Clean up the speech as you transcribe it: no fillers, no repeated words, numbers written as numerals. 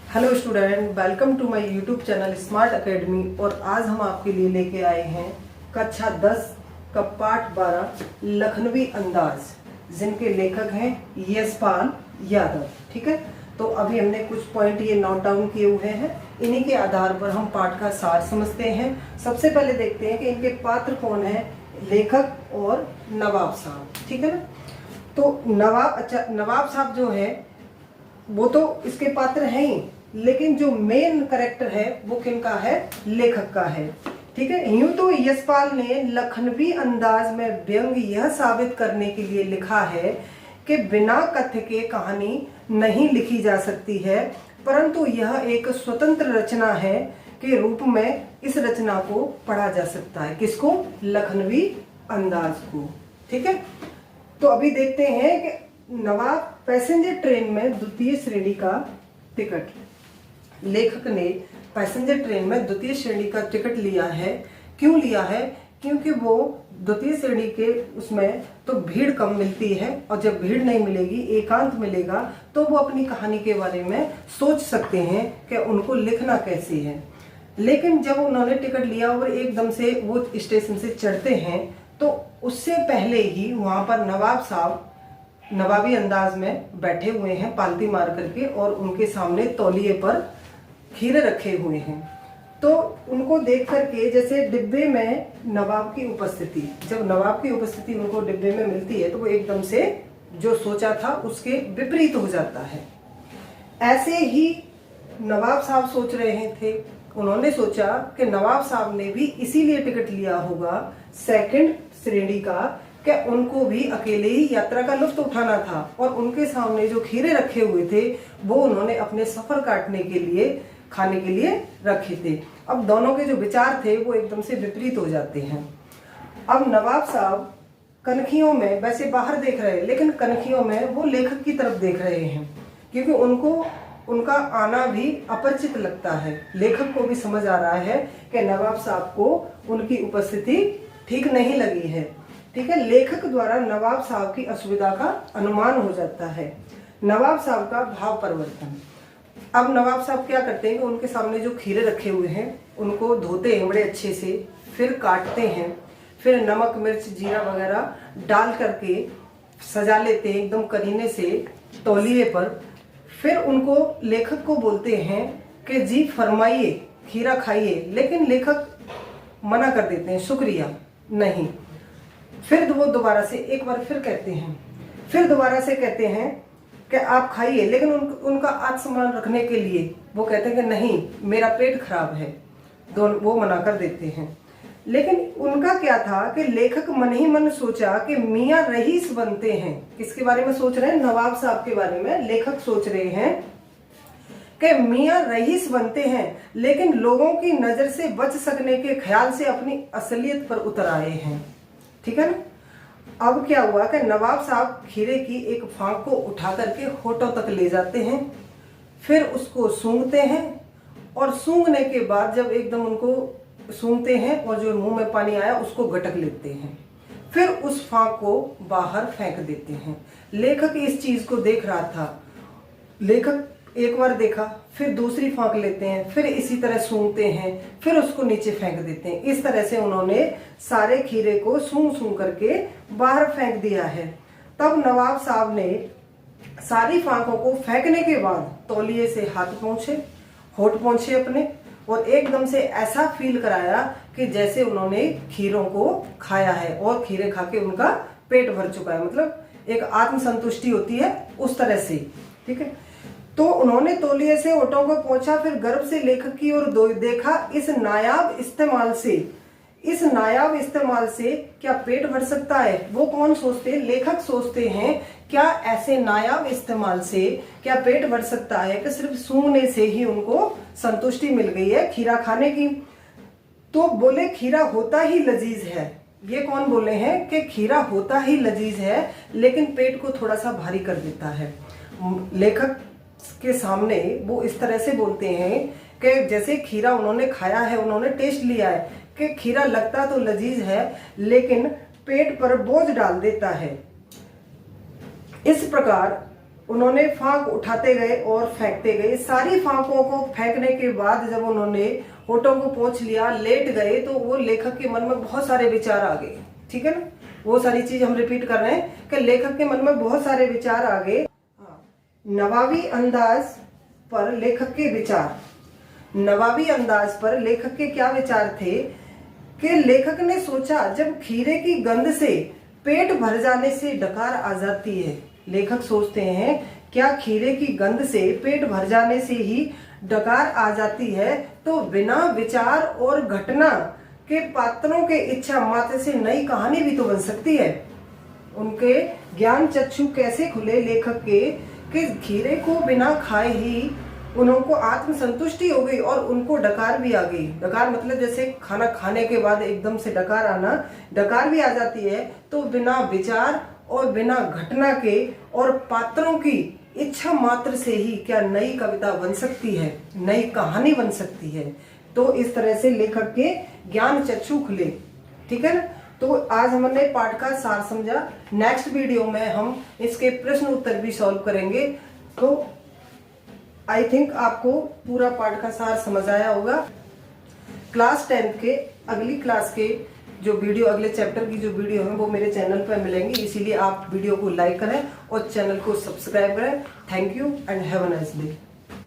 Hello student, welcome to my YouTube channel Smart Academy. और आज हम आपके लिए लेके आए हैं कक्षा 10 का पाठ 12 लखनवी अंदाज, जिनके लेखक हैं यशपाल यादव। ठीक है, तो अभी हमने कुछ पॉइंट ये नोट डाउन किए हुए हैं, इन्हीं के आधार पर हम पाठ का सार समझते हैं। सबसे पहले देखते हैं कि इनके पात्र कौन है, लेखक और नवाब साहब। ठीक है ना, तो नवाब साहब जो है वो तो इसके पात्र हैं ही, लेकिन जो मेन कैरेक्टर है वो किनका है, लेखक का है। ठीक है, यूं तो यशपाल ने लखनवी अंदाज में व्यंग यह साबित करने के लिए लिखा है कि बिना कथ्य के कहानी नहीं लिखी जा सकती है, परंतु यह एक स्वतंत्र रचना है के रूप में इस रचना को पढ़ा जा सकता है। किसको? लखनवी अंदाज को। ठीक है, तो अभी देखते हैं कि नवाब पैसेंजर ट्रेन में द्वितीय श्रेणी का टिकट, लेखक ने पैसेंजर ट्रेन में द्वितीय श्रेणी का टिकट लिया है। क्यों लिया है? क्योंकि वो द्वितीय श्रेणी के उसमें तो भीड़ कम मिलती है, और जब भीड़ नहीं मिलेगी, एकांत मिलेगा, तो वो अपनी कहानी के बारे में सोच सकते हैं कि उनको लिखना कैसे है। लेकिन जब उन्होंने टिकट लिया और एकदम से वो स्टेशन से चढ़ते हैं, तो उससे पहले ही वहां पर नवाब साहब नवाबी अंदाज में बैठे हुए हैं पालती मार करके, और उनके सामने तौलिए पर खीरे रखे हुए हैं। तो उनको देख करके, जैसे डिब्बे में नवाब की उपस्थिति, जब नवाब की उपस्थिति उनको डिब्बे में मिलती है, तो वो एकदम से जो सोचा था उसके विपरीत हो जाता है। ऐसे ही नवाब साहब सोच रहे थे। उन्होंने सोचा कि नवाब साहब ने भी इसीलिए टिकट लिया होगा सेकंड श्रेणी का, कि उनको भी अकेले ही यात्रा का लुत्फ उठाना था, और उनके सामने जो खीरे रखे हुए थे वो उन्होंने अपने सफर काटने के लिए, खाने के लिए रखे थे। अब दोनों के जो विचार थे वो एकदम से विपरीत हो जाते हैं। अब नवाब साहब कनखियों में, वैसे बाहर देख रहे हैं, लेकिन कनखियों में वो लेखक की तरफ देख रहे हैं, क्योंकि उनको उनका आना भी अपरिचित लगता है। लेखक को भी समझ आ रहा है कि नवाब साहब को उनकी उपस्थिति ठीक नहीं लगी है। ठीक है, लेखक द्वारा नवाब साहब की असुविधा का अनुमान हो जाता है। नवाब साहब का भाव परिवर्तन। अब नवाब साहब क्या करते हैं कि उनके सामने जो खीरे रखे हुए हैं उनको धोते हैं बड़े अच्छे से, फिर काटते हैं, फिर नमक मिर्च जीरा वगैरह डाल करके सजा लेते हैं एकदम करीने से तौलिए पर। फिर उनको, लेखक को बोलते हैं कि जी फरमाइए, खीरा खाइए, लेकिन लेखक मना कर देते हैं, शुक्रिया नहीं। फिर वो दोबारा से एक बार फिर कहते हैं, फिर दोबारा से कहते हैं कि आप खाइए, लेकिन उनका आत्मसम्मान रखने के लिए वो कहते हैं कि नहीं, मेरा पेट खराब है, दोनों वो मना कर देते हैं। लेकिन उनका क्या था कि लेखक मन ही मन सोचा कि मियाँ रईस बनते हैं। किसके बारे में सोच रहे हैं? नवाब साहब के बारे में लेखक सोच रहे हैं कि मियाँ रईस बनते हैं, लेकिन लोगों की नजर से बच सकने के ख्याल से अपनी असलियत पर उतर आए हैं। ठीक है ना। अब क्या हुआ कि नवाब साहब खीरे की एक फांक को उठा करके होठों तक ले जाते हैं, फिर उसको सूंघते हैं, और सूंघने के बाद जब एकदम उनको सूंघते हैं और जो मुंह में पानी आया उसको गटक लेते हैं, फिर उस फांक को बाहर फेंक देते हैं। लेखक इस चीज को देख रहा था। लेखक एक बार देखा, फिर दूसरी फांक लेते हैं, फिर इसी तरह सूंघते हैं, फिर उसको नीचे फेंक देते हैं। इस तरह से उन्होंने सारे खीरे को सूंघ सूंघ करके बाहर फेंक दिया है। तब नवाब साहब ने सारी फांकों को फेंकने के बाद तौलिए से हाथ पोंछे, होठ पोंछे अपने, और एकदम से ऐसा फील कराया कि जैसे उन्होंने खीरों को खाया है और खीरे खा के उनका पेट भर चुका है, मतलब एक आत्मसंतुष्टि होती है उस तरह से। ठीक है, तो उन्होंने तौलिए से ओठों को पोंछा, फिर गर्व से लेखक की ओर देखा। इस नायाब इस्तेमाल से क्या पेट भर सकता है? वो कौन सोचते? लेखक सोचते हैं, क्या ऐसे नायाब इस्तेमाल से क्या पेट भर सकता है कि सिर्फ सूंघने से ही उनको संतुष्टि मिल गई है खीरा खाने की। तो बोले खीरा होता ही लजीज है। ये कौन बोले हैं कि खीरा होता ही लजीज है, लेकिन पेट को थोड़ा सा भारी कर देता है। लेखक के सामने वो इस तरह से बोलते हैं कि जैसे खीरा उन्होंने खाया है, उन्होंने टेस्ट लिया है कि खीरा लगता तो लजीज है, लेकिन पेट पर बोझ डाल देता है। इस प्रकार उन्होंने फांक उठाते गए और फेंकते गए। सारी फांकों को फेंकने के बाद जब उन्होंने होठों को पोंछ लिया, लेट गए, तो वो लेखक के मन में बहुत सारे विचार आ गए। ठीक है ना, वो सारी चीज हम रिपीट कर रहे हैं कि लेखक के मन में बहुत सारे विचार आ गए। नवाबी अंदाज पर लेखक के विचार। नवाबी अंदाज पर लेखक के क्या विचार थे कि लेखक ने सोचा, जब खीरे की गंध से पेट भर जाने से डकार आ जाती है। लेखक सोचते हैं क्या खीरे की गंध से पेट भर जाने से ही डकार आ जाती है, तो बिना विचार और घटना के पात्रों के इच्छा मात्र से नई कहानी भी तो बन सकती है। उनके ज्ञान चक्षु कैसे खुले लेखक के कि खीरे को बिना खाए ही उनको आत्म संतुष्टि हो गई और उनको डकार भी आ गई। डकार मतलब जैसे खाना खाने के बाद एकदम से डकार आना, डकार भी आ जाती है। तो बिना विचार और बिना घटना के और पात्रों की इच्छा मात्र से ही क्या नई कविता बन सकती है, नई कहानी बन सकती है। तो इस तरह से लेखक के ज्ञान चक्षु खुले। ठीक है ना, तो आज हमने पाठ का सार समझा। नेक्स्ट वीडियो में हम इसके प्रश्न उत्तर भी सॉल्व करेंगे। तो आई थिंक आपको पूरा पाठ का सार समझ आया होगा। क्लास 10 के अगली क्लास के जो वीडियो, अगले चैप्टर की जो वीडियो है वो मेरे चैनल पर मिलेंगी, इसीलिए आप वीडियो को लाइक करें और चैनल को सब्सक्राइब करें। Thank you and have a nice day.